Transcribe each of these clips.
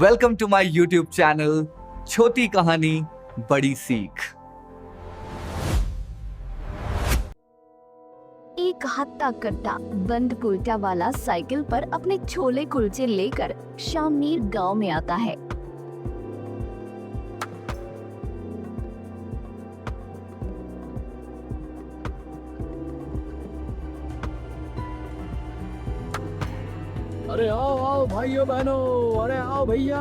Welcome to my YouTube channel छोटी कहानी बड़ी सीख। एक हत्ता कट्टा बंद कुर्ता वाला साइकिल पर अपने छोले कुलचे लेकर शामनीर गांव में आता है। अरे आओ आओ भाइयों बहनों, अरे आओ भैया,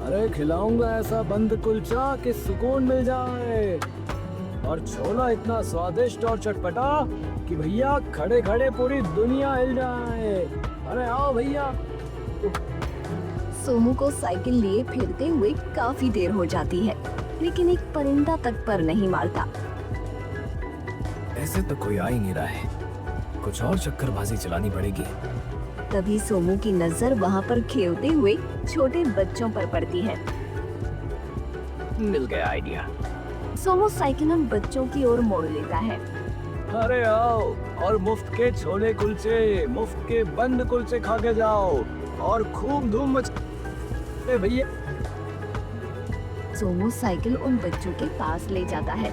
अरे खिलाऊंगा ऐसा बंद कुलचा कि सुकून मिल जाए। और छोला इतना स्वादिष्ट और चटपटा कि भैया खड़े खड़े पूरी दुनिया हिल जाए। अरे आओ भैया। सोमू को साइकिल लिए फिरते हुए काफी देर हो जाती है, लेकिन एक परिंदा तक पर नहीं मारता। ऐसे तो कोई आ ही नहीं रहा है, कुछ और चक्करबाजी चलानी पड़ेगी। तभी सोमू की नजर वहाँ पर खेलते हुए छोटे बच्चों पर पड़ती है। मिल गया आइडिया। सोमू साइकिल उन बच्चों की ओर मोड़ लेता है। अरे आओ और मुफ्त के छोले कुलचे, मुफ्त के बंद कुलचे खा के जाओ और खूब धूम मच भैया। सोमू साइकिल उन बच्चों के पास ले जाता है।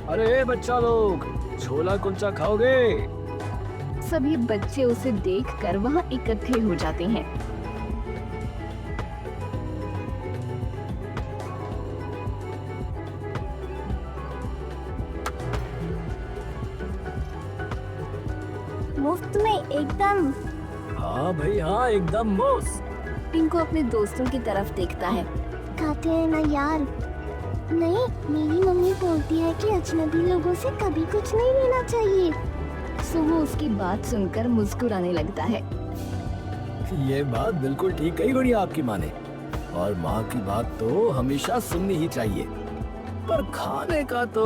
अरे बच्चा लोग, छोला कुलचा खाओगे? सभी बच्चे उसे देखकर वहाँ इकट्ठे हो जाते हैं। मुफ्त में एकदम। हाँ भाई हाँ, एकदम मुफ्त। टिंकू अपने दोस्तों की तरफ देखता है। खाते हैं ना यार। नहीं, मेरी मम्मी बोलती है कि अजनबी लोगों से कभी कुछ नहीं लेना चाहिए। सोमू उसकी बात सुनकर मुस्कुराने लगता है। ये बात बिल्कुल ठीक कही गुड़िया आपकी माँ ने, और माँ की बात तो हमेशा सुननी ही चाहिए। पर खाने का तो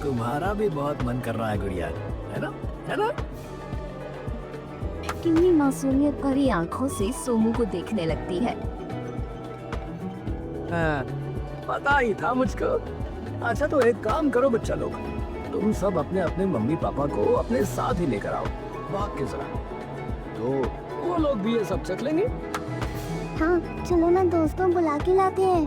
तुम्हारा भी बहुत मन कर रहा है गुड़िया, है ना? है ना? किन्नी मासूमियत भरी आंखों से सोमू को देखने लगती है। पता ही था मुझको। अच्छा तो एक काम करो बच्चा लोग, तुम सब अपने अपने मम्मी पापा को अपने साथ ही लेकर आओ, भाग के जरा, तो वो लोग भी ये सब चख लेंगे। हाँ चलो ना दोस्तों, बुला के लाते हैं।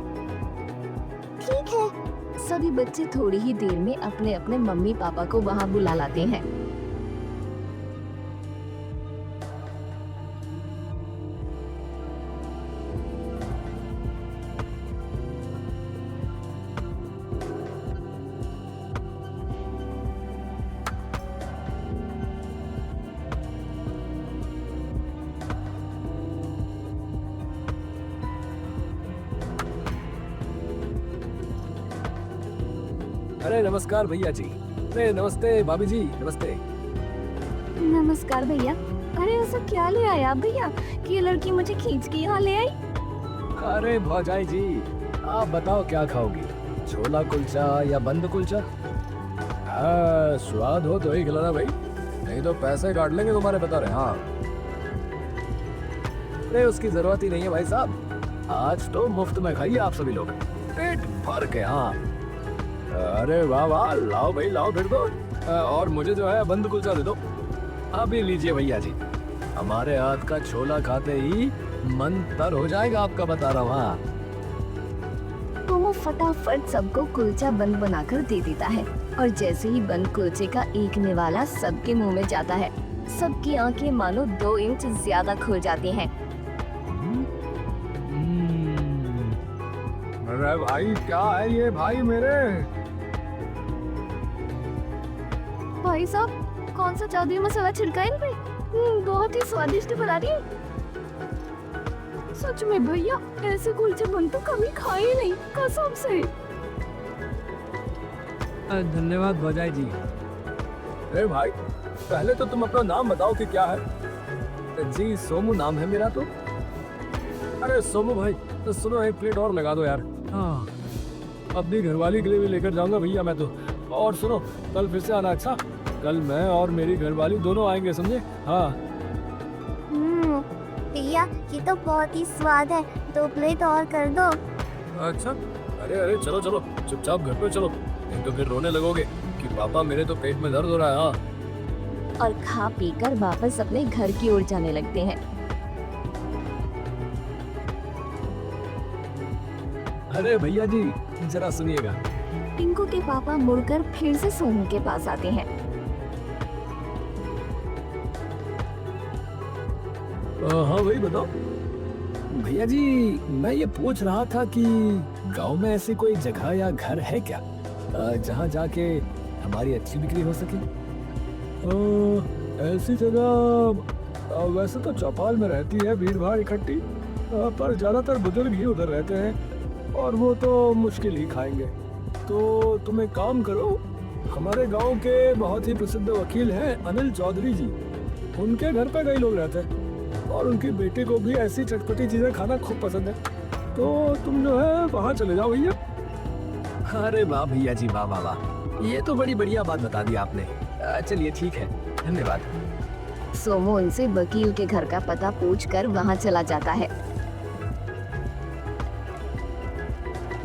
ठीक है। सभी बच्चे थोड़ी ही देर में अपने अपने मम्मी पापा को वहाँ बुला लाते हैं। अरे नमस्कार भैया जी। अरे नमस्ते भाभी जी, नमस्ते। नमस्कार भैया। अरे ऐसा क्या ले आया आप भैया कि ये लड़की मुझे खींच के यहाँ ले आई? अरे भौजाई जी, आप बताओ क्या खाओगी, छोला कुलचा या बंद कुलचा? हाँ स्वाद हो तो ही खिलाना भाई, नहीं तो पैसे काट लेंगे तुम्हारे, बता रहे। हाँ अरे उसकी जरूरत ही नहीं है भाई साहब, आज तो मुफ्त में खाइए आप सभी लोग, पेट भर के। हाँ अरे वाह वाह, लाओ भाई लाओ, फिर दो। और मुझे जो है बंद कुलचा दे दो। अभी लीजिए भैया जी, हमारे हाथ का छोला खाते ही मन तर हो जाएगा आपका, बता रहा हूँ। हाँ सोमू फटाफट सबको कुलचा बंद बनाकर दे देता है, और जैसे ही बंद कुलचे का एक निवाला सबके मुंह में जाता है, सबकी आंखें मानो 2 इंच ज्यादा खुल जाती हैं। अरे भाई क्या है ये भाई मेरे? भाई साहब कौन सा जादुई मसाला छिड़का है इन पे? बहुत ही स्वादिष्ट बना रही है। सच में भैया, ऐसे कुलचे बन तो कभी खाए नहीं, कसम से। धन्यवाद भौजाई जी। अरे भाई पहले तो तुम अपना नाम बताओ कि क्या है। जी सोमू नाम है मेरा। तो अरे सोमू भाई तो सुनो, एक प्लेट और लगा दो यार। हाँ अपनी घरवाली के लिए भी लेकर जाऊंगा भैया मैं तो। और सुनो, कल फिर से आना। अच्छा कल मैं और मेरी घरवाली दोनों आएंगे, समझे? हाँ भैया ये तो बहुत ही स्वाद है, 2 प्लेट और कर दो। अच्छा अरे अरे चलो चलो चुपचाप घर पे चलो, नहीं तो फिर रोने लगोगे कि पापा मेरे तो पेट में दर्द हो रहा है। हाँ और खा पीकर वापस अपने घर की ओर जाने लगते हैं। अरे भैया जी जरा सुनिएगा। टिंकू के पापा मुड़कर फिर से सोमू के पास आते हैं। हाँ भाई बताओ। भैया जी मैं ये पूछ रहा था कि गांव में ऐसी कोई जगह या घर है क्या जहाँ जाके हमारी अच्छी बिक्री हो सके? ऐसी जगह वैसे तो चौपाल में रहती है भीड़ भाड़ इकट्ठी, पर ज्यादातर बुजुर्ग ही उधर रहते हैं और वो तो मुश्किल ही खाएंगे। तो तुम एक काम करो, हमारे गांव के बहुत ही प्रसिद्ध वकील हैं अनिल चौधरी जी, उनके घर पे कई लोग रहते हैं और उनकी बेटी को भी ऐसी चटपटी चीजें खाना खूब पसंद है। तो तुम जो है वहाँ चले जाओ भैया। अरे वाह भैया जी, वाह वाह वाह, ये तो बड़ी बढ़िया बात बता दी आपने। चलिए ठीक है, धन्यवाद। सोमू उनसे वकील के घर का पता पूछकर वहां चला जाता है।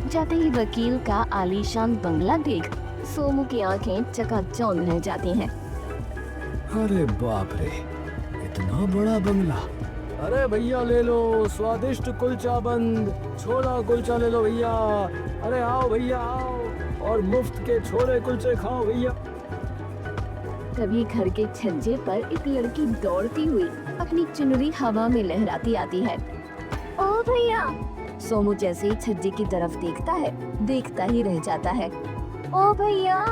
जाते ही वकील का आलीशान बंगला देख सोमू की आंखें चकाचौंध रह जाती हैं। अरे बाप रे, इतना बड़ा बंगला। अरे भैया ले लो स्वादिष्ट कुलचा बंद, छोला कुलचा ले लो भैया। अरे आओ भैया आओ, और मुफ्त के छोले कुलचे खाओ भैया। तभी घर के छज्जे पर एक लड़की दौड़ती हुई अपनी चुनरी हवा में लहराती आती है। ओ भैया! सोमू जैसे ही छज्जे की तरफ देखता है, देखता ही रह जाता है। ओ भैया!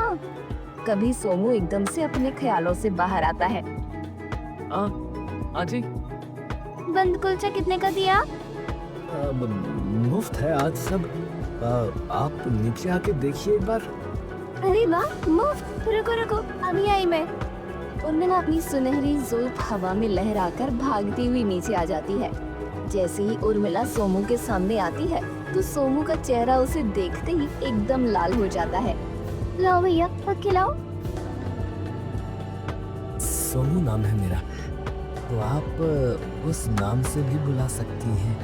कभी सोमू एकदम से अपने ख्यालों से बाहर आता है। हाँ जी, बंद कुलचा कितने का दिया? मुफ्त है आज सब। आप नीचे आके देखिए एक बार। अरे वाह, मुफ्त! रुको रुको, अभी आई मैं। उर्मिला अपनी सुनहरी जुल्फ हवा में लहराकर भागती हुई नीचे आ जाती है। जैसे ही उर्मिला सोमू के सामने आती है तो सोमू का चेहरा उसे देखते ही एकदम लाल हो जाता है। लाओ भैया, पक खिलाओ। सोमू नाम है मेरा, तो आप उस नाम से भी बुला सकती हैं।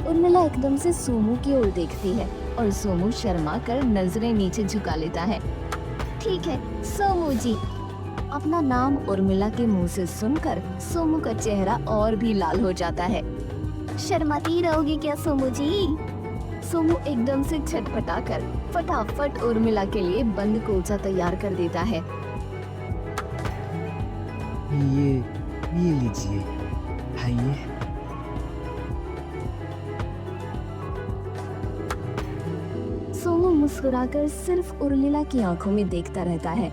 उर्मिला एकदम से सोमू की ओर देखती है और सोमू शर्मा कर नजरें नीचे झुका लेता है। ठीक है सोमू जी। अपना नाम उर्मिला के मुंह से सुनकर सोमू का चेहरा और भी लाल हो जाता है। शर्माती रहोगी क्या सोमू जी? सोमू एकदम से छटपटाकर फटाफट उर्मिला के लिए बंद कुलचा तैयार कर देता है। ये लीजिए, खाइए। सोमू मुस्कुराकर सिर्फ उर्मिला की आंखों में देखता रहता है।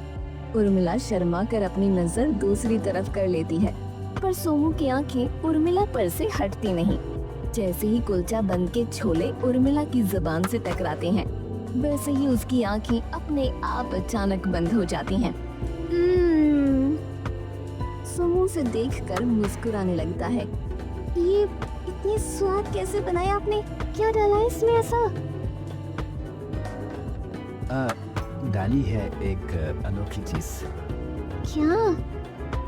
उर्मिला शर्मा कर अपनी नजर दूसरी तरफ कर लेती है, पर सोमू की आंखें उर्मिला पर से हटती नहीं। जैसे ही कुलचा बंद के छोले उर्मिला की जुबान से टकराते हैं, वैसे ही उसकी आंखें अपने आप अचानक बंद हो जाती हैं। सोमू से देखकर मुस्कुराने लगता है। ये इतनी स्वाद कैसे बनाया आपने? क्या डाला है इसमें ऐसा? डाली है एक अनोखी चीज। क्या?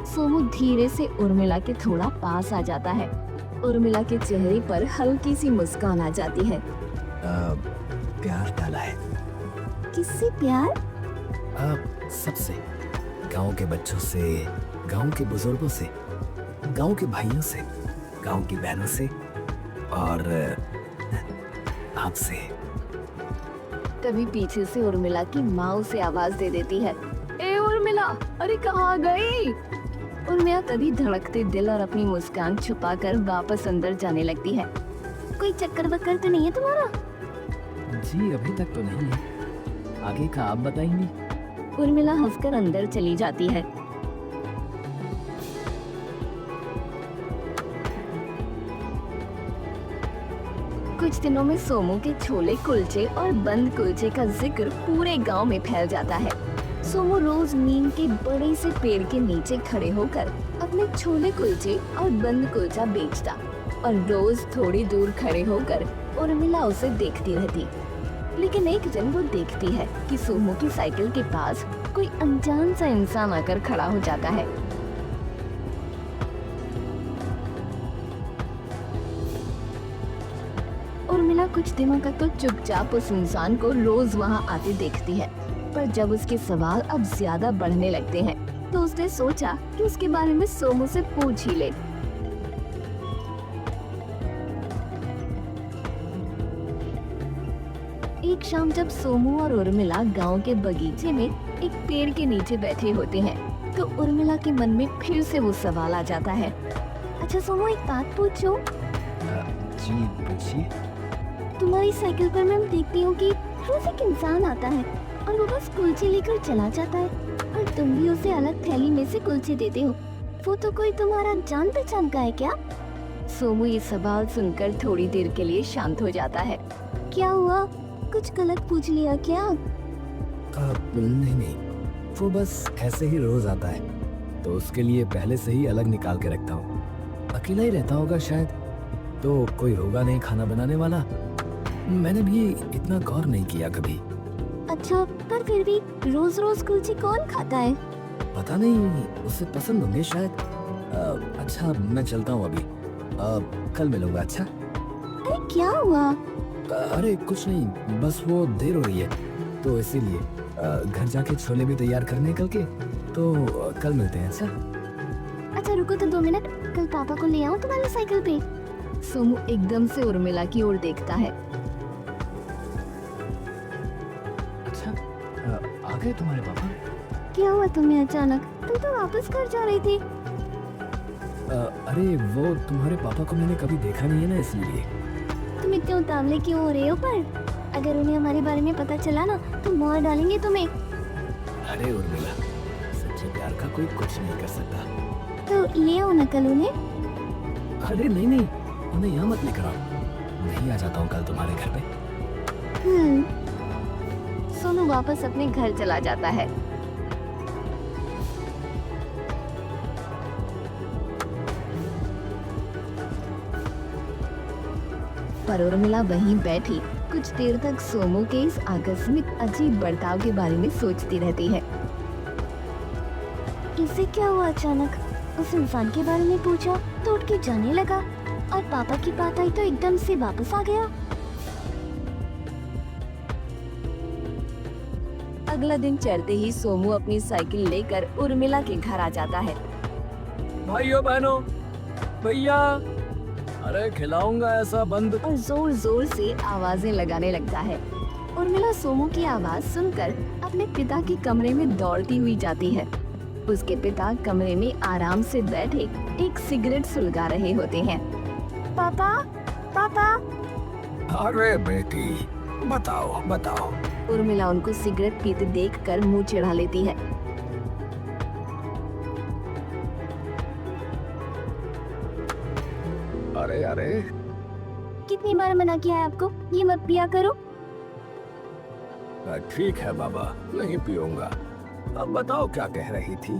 सोमू धीरे से उर्मिला के थोड़ा पास आ जाता है। उर्मिला के चेहरे पर हल्की सी मुस्कान आ जाती है। प्यार डाला है। किससे प्यार? सबसे, गांव के बच्चों से, गांव के बुजुर्गों से, गांव के भाइयों से, गांव की बहनों से और आपसे। तभी पीछे से उर्मिला की माँ उसे आवाज दे देती है। ए उर्मिला, अरे कहाँ गई? उर्मिला तभी धड़कते दिल और अपनी मुस्कान छुपाकर वापस अंदर जाने लगती है। कोई चक्कर वक्कर तो नहीं है तुम्हारा? जी अभी तक तो नहीं है, आगे का आप बताएंगी। उर्मिला हंसकर अंदर चली जाती है। कुछ दिनों में सोमू के छोले कुलचे और बंद कुलचे का जिक्र पूरे गांव में फैल जाता है। सोमू रोज नीम के बड़े से पेड़ के नीचे खड़े होकर अपने छोले कुलचे और बंद कुलचा बेचता और रोज थोड़ी दूर खड़े होकर उर्मिला उसे देखती रहती। लेकिन एक दिन वो देखती है कि सोमू की साइकिल के पास कोई अनजान सा इंसान आकर खड़ा हो जाता है। उर्मिला कुछ दिनों तक तो चुपचाप उस इंसान को रोज वहां आते देखती है, पर जब उसके सवाल अब ज्यादा बढ़ने लगते हैं तो उसने सोचा कि उसके बारे में सोमू से पूछ ही ले। एक शाम जब सोमू और उर्मिला गांव के बगीचे में एक पेड़ के नीचे बैठे होते हैं, तो उर्मिला के मन में फिर से वो सवाल आ जाता है। अच्छा सोमू, एक बात पूछूं? जी पूछिए। तुम्हारी साइकिल पर मैं देखती हूँ कि रोज एक इंसान आता है और वो बस कुलचे लेकर चला जाता है, और तुम भी उसे अलग थैली में से कुलचे देते हो। वो तो कोई तुम्हारा जान पहचान का है क्या? सोमू ये सवाल सुनकर थोड़ी देर के लिए शांत हो जाता है। क्या हुआ, कुछ गलत पूछ लिया क्या? नहीं नहीं, वो बस ऐसे ही रोज आता है, तो उसके लिए पहले से ही अलग निकाल के रखता हूँ। अकेला ही रहता होगा शायद, तो कोई होगा नहीं खाना बनाने वाला। मैंने भी इतना गौर नहीं किया कभी। अच्छा, पर फिर भी रोज रोज कुलचे कौन खाता है? पता नहीं, उसे पसंद होंगे शायद। अच्छा मैं चलता हूँ अभी, कल मिलूंगा। अच्छा। अरे क्या हुआ? अरे कुछ नहीं, बस वो देर हो रही है तो इसीलिए घर जाके छोले भी तैयार करने निकल के, तो कल मिलते हैं। अच्छा। अच्छा रुको तो 2 मिनट, कल पापा को ले आओ तुम्हारी साइकिल पे। सोमू एकदम से उर्मिला की ओर देखता है। अच्छा, आ गए तुम्हारे पापा? क्या हुआ तुम्हें अचानक? तुम तो वापस घर जा रही थी। अरे वो तुम्हारे पापा को मैंने कभी देखा नहीं है ना, इसलिए। तुम इतने उतावले क्यों हो रहे हो? पर अगर उन्हें हमारे बारे में पता चला ना तो मार डालेंगे तुम्हें। अरे उर्मिला, सच्चे प्यार का कोई कुछ नहीं कर सकता। तो ले आओ ना कल उन्हें। अरे नहीं नहीं, उन्हें यहाँ मत लेकर आओ, मैं ही आ जाता हूँ कल तुम्हारे घर पे। सोनू वापस अपने घर चला जाता है। पर उर्मिला वहीं बैठी कुछ देर तक सोमू के इस आकस्मिक अजीब बर्ताव के बारे में सोचती रहती है। इसे क्या हुआ अचानक? उस इंसान के बारे में पूछा तो उठ के जाने लगा, और पापा की बात आई तो एकदम से वापस आ गया। अगला दिन चढ़ते ही सोमू अपनी साइकिल लेकर उर्मिला के घर आ जाता है। भाइयों बहनों, भैया, अरे खिलाऊंगा ऐसा बंद। और जोर जोर से आवाजें लगाने लगता है। उर्मिला सोमू की आवाज सुनकर अपने पिता के कमरे में दौड़ती हुई जाती है। उसके पिता कमरे में आराम से बैठे एक सिगरेट सुलगा रहे होते हैं। पापा, पापा। अरे बेटी, बताओ बताओ। उर्मिला उनको सिगरेट पीते देखकर मुंह चिढ़ा लेती है। अरे अरे, कितनी बार मना किया है आपको, ये मत पिया करो। ठीक है बाबा, नहीं पीऊंगा। अब बताओ क्या कह रही थी?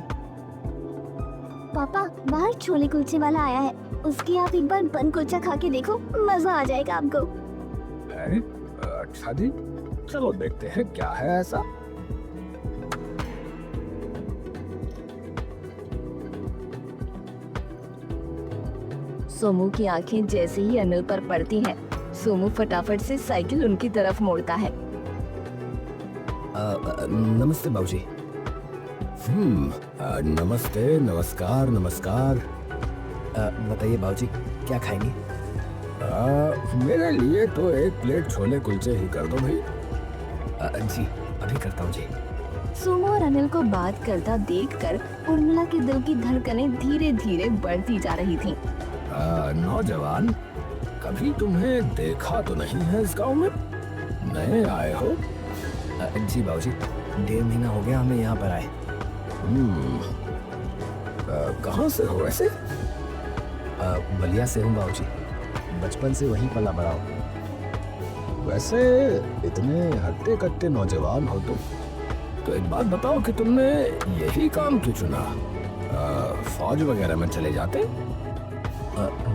पापा, बाहर छोले कुलचे वाला आया है, उसकी आप एक बार बन कुलचा खा के देखो, मजा आ जाएगा आपको। अच्छा जी, चलो देखते हैं क्या है ऐसा। सोमू की आंखें जैसे ही अनिल पर पड़ती हैं, सोमू फटाफट से साइकिल उनकी तरफ मोड़ता है। नमस्ते बाबूजी। नमस्ते, नमस्कार नमस्कार। बताइए बाबूजी, क्या खाएंगे? मेरे लिए तो एक प्लेट छोले कुलचे ही कर दो भाई। जी अभी करता हूँ जी। सोमू और अनिल को बात करता देखकर उर्मिला के दिल की धड़कनें धीरे धीरे बढ़ती जा रही थीं। नौजवान, कभी तुम्हें देखा तो नहीं है इस गांव में? नए आए हो? जी बाबूजी, 1.5 महीना हो गया हमें यहाँ पर आए। कहाँ से हो वैसे? बलिया से हूँ बाबूजी, बचपन से वहीं पला बड़ा हूँ। वैसे इतने हट्टे कट्टे नौजवान हो तुम, तो एक बात बताओ कि तुमने यही काम क्यों चुना? फौज वगैरह में चले जाते?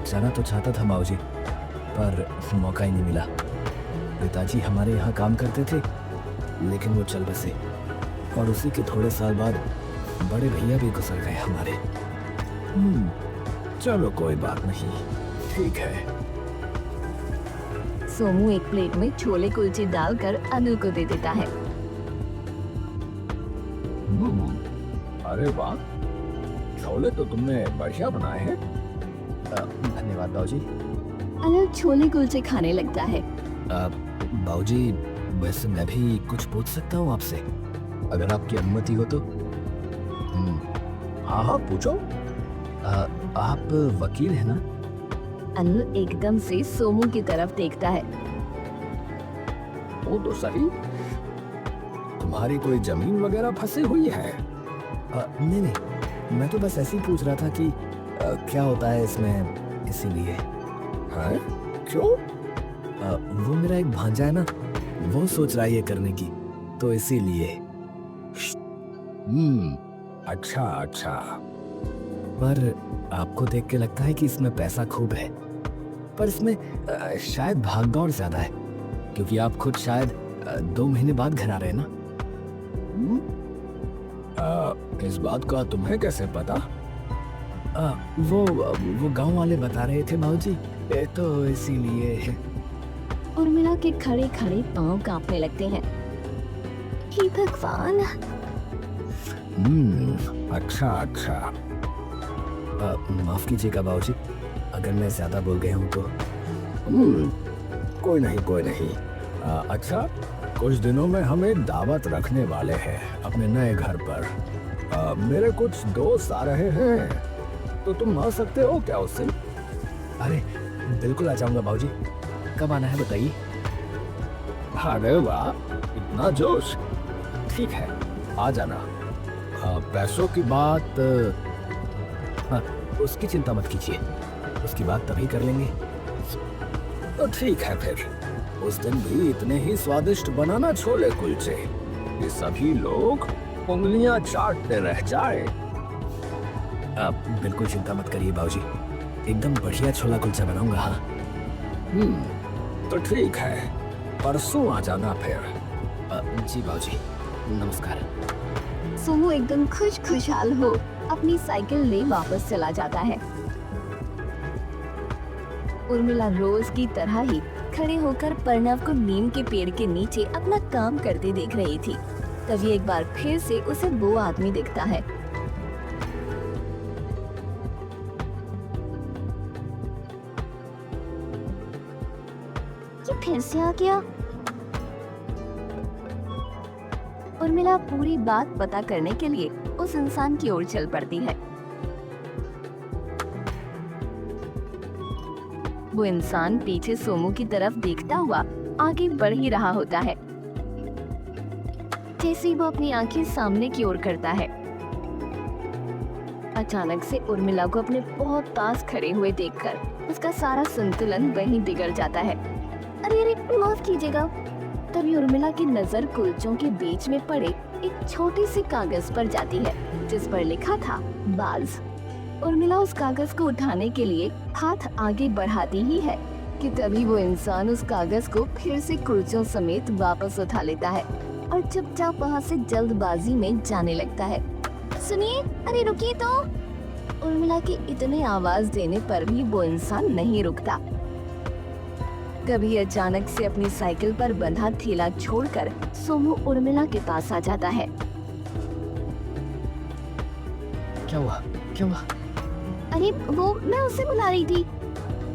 जाना तो चाहता था बाबूजी, पर मौका ही नहीं मिला। पिताजी हमारे यहाँ काम करते थे, लेकिन वो चल बसे, और उसी के थोड़े साल बाद बड़े भैया भी गुजर गए हमारे। चलो कोई बात नहीं, ठीक है। सोमू एक प्लेट में छोले कुलचे डालकर अनिल को दे देता है। अरे वाह, छोले तो तुमने बढ़िया बनाए हैं। धन्यवाद बाबूजी। अनिल छोले कुलचे खाने लगता है। बाबूजी, वैसे मैं भी कुछ पूछ सकता हूँ आपसे, अगर आपकी अनुमति हो तो? हाँ हाँ पूछो। आप वकील हैं ना? अनु एकदम से सोमू की तरफ देखता है। वो तो सही। तुम्हारी कोई जमीन वगैरह फंसी हुई है? नहीं नहीं, मैं तो बस ऐसे ही पूछ रहा था कि क्या होता है इसमें, इसीलिए। है? क्यों? वो मेरा एक भांजा है ना, वो सोच रहा है ये करने की, तो इसीलिए। अच्छा अच्छा। पर आपको देख के लगता है कि इसमें पैसा खूब है, पर इसमें शायद भागदौड़ ज्यादा है, क्योंकि आप खुद शायद 2 महीने बाद घर आ रहे हैं ना? इस बात का तुम्हें कैसे पता? वो गांव वाले बता रहे थे बाबूजी, तो इसीलिए। उर्मिला के खड़े खड़े पांव कांपने लगते हैं। हे भगवान, अच्छा अच्छा। माफ कीजिएगा बाबूजी, अगर मैं ज्यादा बोल गया हूँ तो। कोई नहीं कोई नहीं। अच्छा, कुछ दिनों में हम एक दावत रखने वाले हैं अपने नए घर पर। मेरे कुछ दोस्त आ रहे हैं, तो तुम आ सकते हो क्या उस दिन? अरे बिल्कुल आ जाऊंगा बाबूजी, कब आना है बताइए? अरे वाह, इतना जोश! ठीक है, आ जाना। पैसों की बात उसकी चिंता मत कीजिए, उसकी बात तभी कर लेंगे। तो ठीक है फिर, उस दिन भी इतने ही स्वादिष्ट बनाना छोले कुलचे कि सभी लोग उंगलियां चाटते रह जाए। आप बिल्कुल चिंता मत करिए बाबूजी, एकदम बढ़िया छोला कुलचा बनाऊंगा। हाँ तो ठीक है, परसों आ जाना फिर। जी बाबूजी, नमस्कार। सोमू एकदम खुशहाल हो अपनी साइकिल ले वापस चला जाता है। उर्मिला रोज की तरह ही खड़े होकर प्रणव को नीम के पेड़ के नीचे अपना काम करते देख रही थी। तभी एक बार फिर से उसे वो आदमी दिखता है। ये फिर से आ गया। उर्मिला पूरी बात पता करने के लिए उस इंसान की ओर चल पड़ती है। वो इंसान पीछे सोमू की तरफ देखता हुआ आगे बढ़ ही रहा होता है। जैसे ही वो अपनी आंखें सामने की ओर करता है, अचानक से उर्मिला को अपने बहुत पास खड़े हुए देखकर उसका सारा संतुलन वहीं बिगड़ जाता है। अरे अरे, माफ कीजिएगा। तभी उर्मिला की नजर कुलचों के बीच में पड़े एक छोटे से कागज पर जाती है, जिस पर लिखा था बाज। उर्मिला उस कागज को उठाने के लिए हाथ आगे बढ़ाती ही है कि तभी वो इंसान उस कागज को फिर से कुलचों समेत वापस उठा लेता है और चुपचाप वहाँ से जल्दबाजी में जाने लगता है। सुनिए, अरे रुकिए तो। उर्मिला के इतने आवाज देने पर भी वो इंसान नहीं रुकता। कभी अचानक से अपनी साइकिल पर बंधा थैला छोड़कर सोमू उर्मिला के पास आ जाता है। क्या हुआ क्या हुआ? अरे वो, मैं उसे बुला रही थी।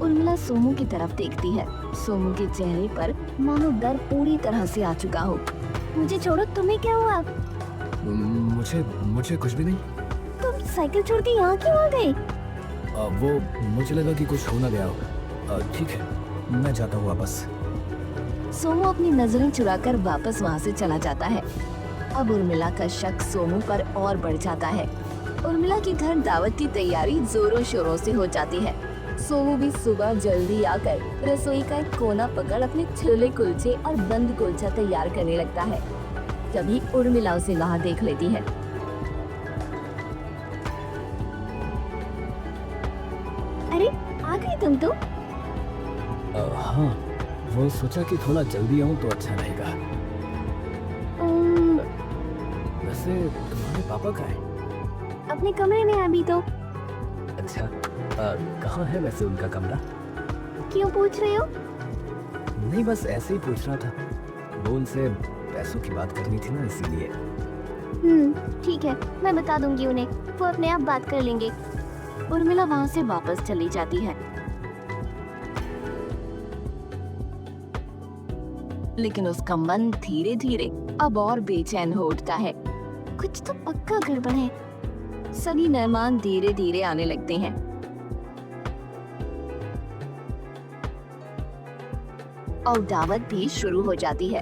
उर्मिला सोमू की तरफ देखती है। सोमू के चेहरे पर मानो डर पूरी तरह से आ चुका हो। मुझे छोड़ो, तुम्हें क्या हुआ? मुझे कुछ भी नहीं। तुम साइकिल छोड़ के यहाँ क्यों आ गए? वो मुझे लगा कि कुछ हो ना गया हो। ठीक है, मैं जाता हूँ वापस। सोमू अपनी नजरें चुराकर वापस वहाँ से चला जाता है। अब उर्मिला का शक सोमू पर और बढ़ जाता है। उर्मिला के घर दावत की तैयारी जोरों शोरों से हो जाती है। सोमू भी सुबह जल्दी आकर रसोई का एक कोना पकड़ अपने छोले कुलचे और बंद कुलचा तैयार करने लगता है। तभी उर्मिला उसे वहाँ देख लेती है। अरे आ गई तुम तो। हाँ, वो सोचा कि थोड़ा जल्दी आऊँ तो अच्छा रहेगा। वैसे तुम्हारे पापा कहाँ हैं? अपने कमरे में अभी तो। अच्छा, कहाँ है वैसे उनका कमरा? क्यों पूछ रहे हो? नहीं, बस ऐसे ही पूछ रहा था। वो उनसे पैसों की बात करनी थी ना, इसीलिए। ठीक है, मैं बता दूंगी उन्हें, वो अपने आप बात कर लेंगे। उर्मिला वहाँ से वापस चली जाती है। लेकिन उसका मन धीरे धीरे अब और बेचैन हो उठता है। कुछ तो पक्का गड़बड़ है। सभी मेहमान धीरे धीरे आने लगते हैं। और दावत भी शुरू हो जाती है।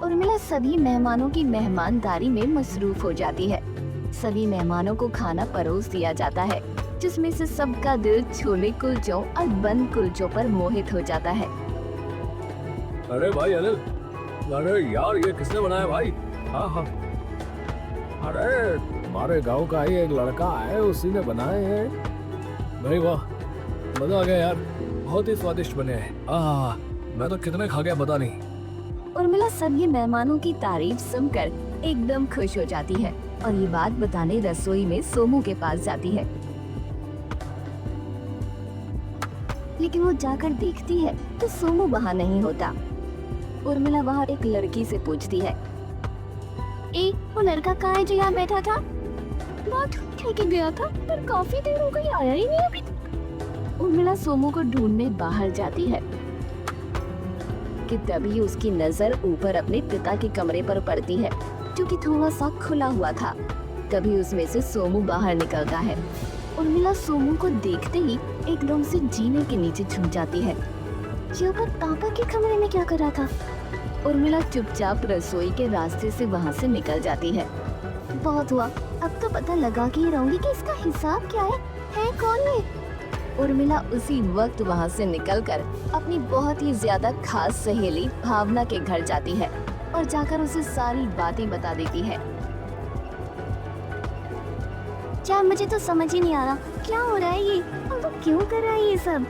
उर्मिला सभी मेहमानों की मेहमानदारी में मसरूफ हो जाती है। सभी मेहमानों को खाना परोस दिया जाता है, जिसमें से सबका दिल छोले कुलचों और बंद कुलचों पर मोहित हो जाता है। अरे भाई अनिल, अरे यार ये किसने बनाया भाई? हाँ हाँ, अरे हमारे गांव का ही एक लड़का है, उसी ने बनाए हैं। भाई वाह, मजा आ गया यार, बहुत ही स्वादिष्ट बने हैं। मैं तो कितने खा गया पता नहीं। उर्मिला सभी मेहमानों की तारीफ सुनकर एकदम खुश हो जाती है और ये बात बताने रसोई में सोमू के पास जाती है। लेकिन वो जाकर देखती है तो सोमू वहाँ नहीं होता। उर्मिला वहाँ एक लड़की से पूछती है, वो लड़का कहाँ है जो यहाँ बैठा था? बात कह के गया था पर काफी देर हो गई, आया ही नहीं अभी तक। उर्मिला सोमू को ढूंढने बाहर जाती है कि तभी उसकी नजर ऊपर अपने पिता के कमरे पर पड़ती है, जो कि थोड़ा सा खुला हुआ था। तभी उसमें से सोमू बाहर निकलता है। उर्मिला सोमू को देखते ही एकदम से जीने के नीचे झुक जाती है। जो पापा के कमरे में क्या कर रहा था? उर्मिला चुपचाप रसोई के रास्ते से वहाँ से निकल जाती है। बहुत हुआ, अब तो पता लगा के ही रहूंगी कि इसका हिसाब क्या है कौन है? उर्मिला उसी वक्त वहाँ से निकलकर अपनी बहुत ही ज्यादा खास सहेली भावना के घर जाती है और जाकर उसे सारी बातें बता देती है। क्या, मुझे तो समझ ही नहीं आ रहा क्या हो रहा है ये, और वो क्यों कर रहा है ये सब?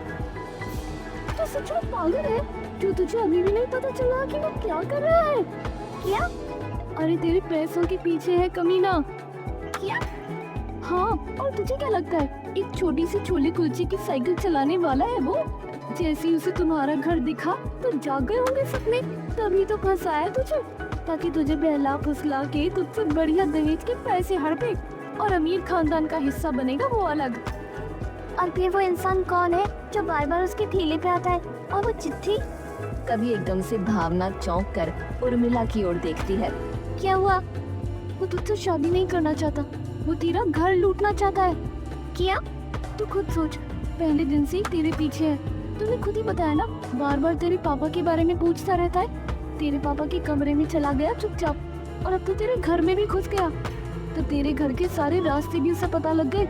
तो सच में पागल है जो तुझे अभी भी नहीं पता चला कि वो क्या कर रहा है? क्या? अरे तेरे पैसों के पीछे है कमीना। क्या? हाँ, और तुझे क्या लगता है एक छोटी सी छोले कुलचे की साइकिल चलाने वाला है वो? जैसे ही उसे तुम्हारा घर दिखा तो जाग गए होंगे सपने, तभी तो फंसाया तुझे, ताकि तुझे बहला फुसला के तुझसे बढ़िया दहेज के पैसे हड़पे और अमीर खानदान का हिस्सा बनेगा वो अलग। और फिर वो इंसान कौन है जो बार बार उसके ठेले पे आता है? और वो चिट्ठी? कभी एकदम से भावना चौंक कर उर्मिला की ओर देखती है। क्या हुआ? वो तुझसे शादी नहीं करना चाहता, वो तेरा घर लूटना चाहता है। क्या? तू खुद सोच, पहले दिन से ही तेरे पीछे है। तूने खुद ही बताया ना, बार बार तेरे पापा के बारे में पूछता रहता है। तेरे पापा के कमरे में चला गया चुपचाप, और अब तो तेरे घर में भी घुस गया। तो तेरे घर के सारे रास्ते भी उसे पता लग गए,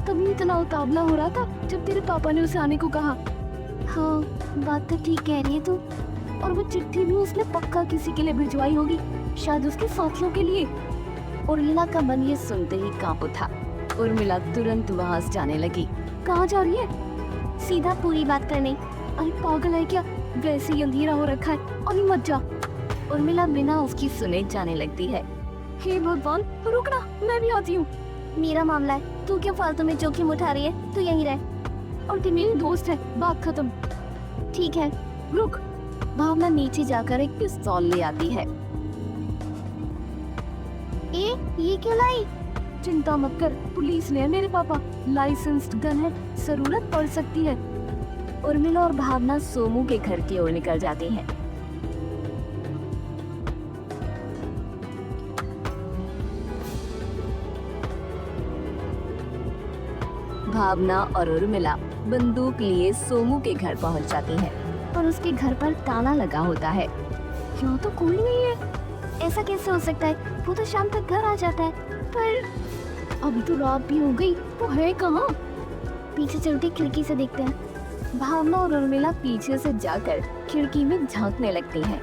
तभी इतना उतावला हो रहा था जब तेरे पापा ने उसे आने को कहा। हाँ, बात तो ठीक कह रही है तू। और वो चिट्ठी भी उसने पक्का किसी के लिए भिजवाई होगी, शायद उसके साथियों के लिए। उर्मिला का मन ये सुनते ही कांप उठा। उर्मिला तुरंत वहाँ से जाने लगी। कहाँ जा रही है? सीधा पूरी बात करने। अरे पागल है क्या, वैसे ही अंधेरा हो रखा है, अभी मत जा। उर्मिला बिना उसकी सुने जाने लगती है। हे भगवान, रुकना, मैं भी आती हूँ। मेरा मामला है, तू क्यों फालतू में जोखिम उठा रही है? तू यहीं रह। और तू मेरी दोस्त है, बात खत्म। ठीक है, रुक। भावना नीचे जाकर एक पिस्तौल ले आती है। ये क्यों लाई? चिंता मत कर, पुलिस ने मेरे पापा, लाइसेंस्ड गन है, जरूरत पड़ सकती है। उर्मिला और भावना सोमू के घर की ओर निकल जाती हैं। भावना और उर्मिला बंदूक लिए सोमू के घर पहुंच जाती हैं, पर उसके घर पर ताला लगा होता है। यहाँ तो कोई नहीं है। ऐसा कैसे हो सकता है? वो तो शाम तक घर आ जाता है। पर अभी तो रात भी हो गई, वो है कहाँ? पीछे चलते खिड़की से देखते हैं। भावना और उर्मिला पीछे से जाकर खिड़की में झांकने लगती हैं,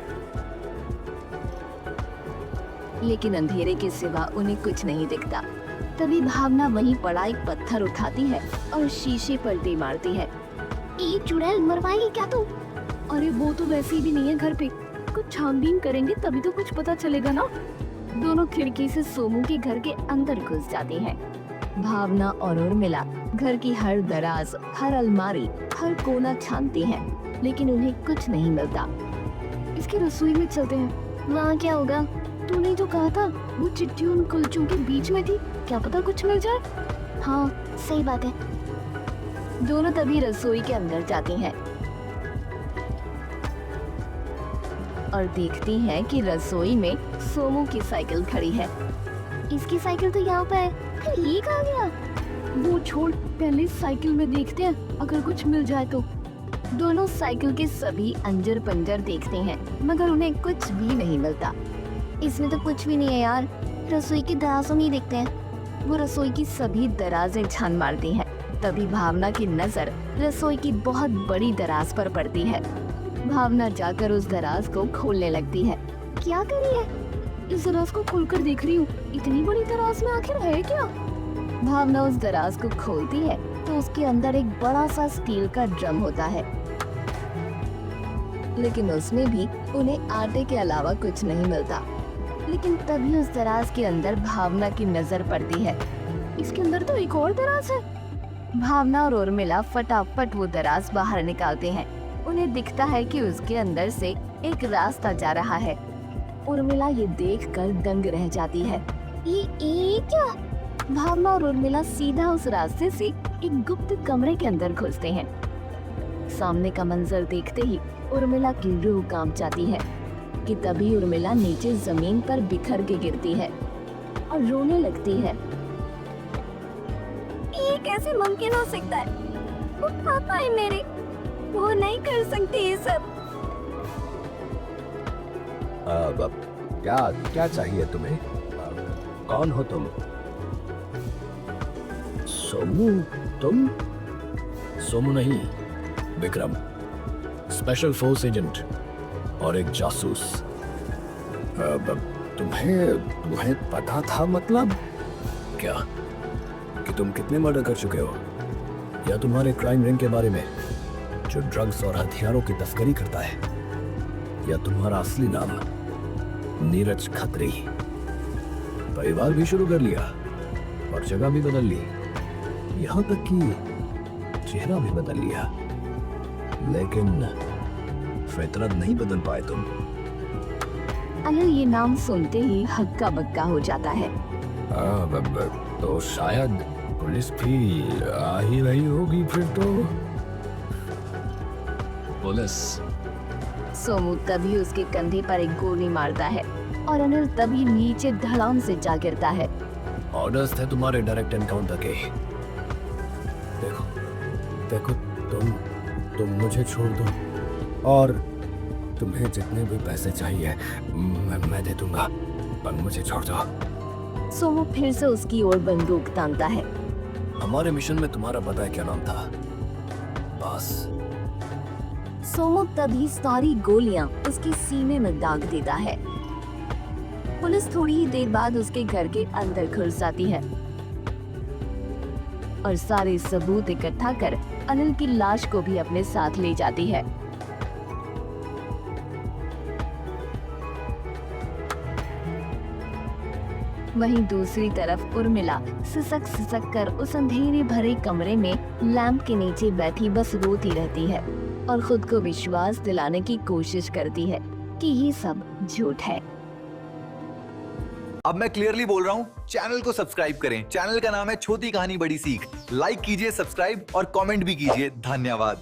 लेकिन अंधेरे के सिवा उन्हें कुछ नहीं दिखता। तभी भावना वहीं पड़ा एक पत्थर उठाती है और शीशे पलटी मारती है। ये चुड़ैल मरवाएगी क्या तू? अरे वो तो वैसे भी नहीं है घर पे, कुछ छानबीन करेंगे तभी तो कुछ पता चलेगा ना। दोनों खिड़की से सोमू के घर के अंदर घुस जाती हैं। भावना और उर्मिला घर की हर दराज, हर अलमारी, हर कोना छानती हैं, लेकिन उन्हें कुछ नहीं मिलता। इसकी रसोई में चलते हैं, वहाँ क्या होगा? तूने जो कहा था वो चिट्ठी उन कुलचों के बीच में थी, क्या पता कुछ मिल जाए। हाँ, सही बात है। दोनों तभी रसोई के अंदर जाती हैं। और देखती हैं कि रसोई में सोमू की साइकिल खड़ी है। इसकी साइकिल तो यहाँ पे है, फिर ये कहाँ गया? वो छोड़, पहले साइकिल में देखते हैं अगर कुछ मिल जाए तो। दोनों साइकिल के सभी अंजर पंजर देखते हैं मगर उन्हें कुछ भी नहीं मिलता। इसमें तो कुछ भी नहीं है यार, रसोई के दराजों में ही देखते हैं। वो रसोई की सभी दराजें छान मारती हैं। तभी भावना की नजर रसोई की बहुत बड़ी दराज पर पड़ती है। भावना जाकर उस दराज को खोलने लगती है। क्या कर रही है? इस दराज को खोलकर देख रही हूँ, इतनी बड़ी दराज में आखिर है क्या? भावना उस दराज को खोलती है तो उसके अंदर एक बड़ा सा स्टील का ड्रम होता है, लेकिन उसमें भी उन्हें आटे के अलावा कुछ नहीं मिलता। लेकिन तभी उस दराज के अंदर भावना की नजर पड़ती है। इसके अंदर तो एक और दराज है। भावना और उर्मिला फटाफट वो दराज बाहर निकालते हैं। उन्हें दिखता है कि उसके अंदर से एक रास्ता जा रहा है। उर्मिला ये देखकर दंग रह जाती है। ये क्या? भावना और उर्मिला सीधा उस रास्ते से एक गुप्त कमरे के अंदर घुसते हैं। सामने का मंजर देखते ही उर्मिला की रूह कांप जाती है कि तभी उर्मिला नीचे जमीन पर बिखर के गिरती है और रोने लगती है। ये कैसे मुमकिन हो सकता है? वो पापा है मेरे, वो नहीं कर सकते ये सब। अब क्या क्या चाहिए तुम्हें? कौन हो तुम? सोमू? तुम? सोमू नहीं, विक्रम, स्पेशल फोर्स एजेंट और एक जासूस। अब तुम्हें पता था? मतलब क्या कि तुम कितने मर्डर कर चुके हो, या तुम्हारे क्राइम रिंग के बारे में जो ड्रग्स और हथियारों की तस्करी करता है, या तुम्हारा असली नाम नीरज खत्री। परिवार भी शुरू कर लिया और जगह भी बदल ली, यहाँ तक कि चेहरा भी बदल लिया, लेकिन फितरत नहीं बदल पाए तुम। अनिल ये नाम सुनते ही हक्का बक्का हो जाता है। तो शायद पुलिस भी आ ही रही होगी फिर तो। पुलिस? सोमू तभी उसके कंधे पर एक गोली मारता है और अनिल तभी नीचे धड़ाम से जा गिरता है। ऑर्डर्स थे तुम्हारे डायरेक्ट एनकाउंटर के। देखो देखो, तुम मुझे छोड़ दो और तुम्हें जितने भी पैसे चाहिए मैं दे दूंगा, पर मुझे छोड़ दो। सोमू फिर से उसकी ओर बंदूक तानता है। हमारे मिशन में तुम्हारा पता है क्या नाम था? बस। सोमू तभी सारी गोलियां उसके सीने में दाग देता है। पुलिस थोड़ी ही देर बाद उसके घर के अंदर घुस जाती है और सारे सबूत इकट्ठा कर अनिल की लाश को भी अपने साथ ले जाती है। वहीं दूसरी तरफ उर्मिला सिसक कर उस अंधेरे भरे कमरे में लैंप के नीचे बैठी बस रोती रहती है और खुद को विश्वास दिलाने की कोशिश करती है कि ये सब झूठ है। अब मैं क्लियरली बोल रहा हूँ, चैनल को सब्सक्राइब करें। चैनल का नाम है छोटी कहानी बड़ी सीख। लाइक कीजिए, सब्सक्राइब और कमेंट भी कीजिए। धन्यवाद।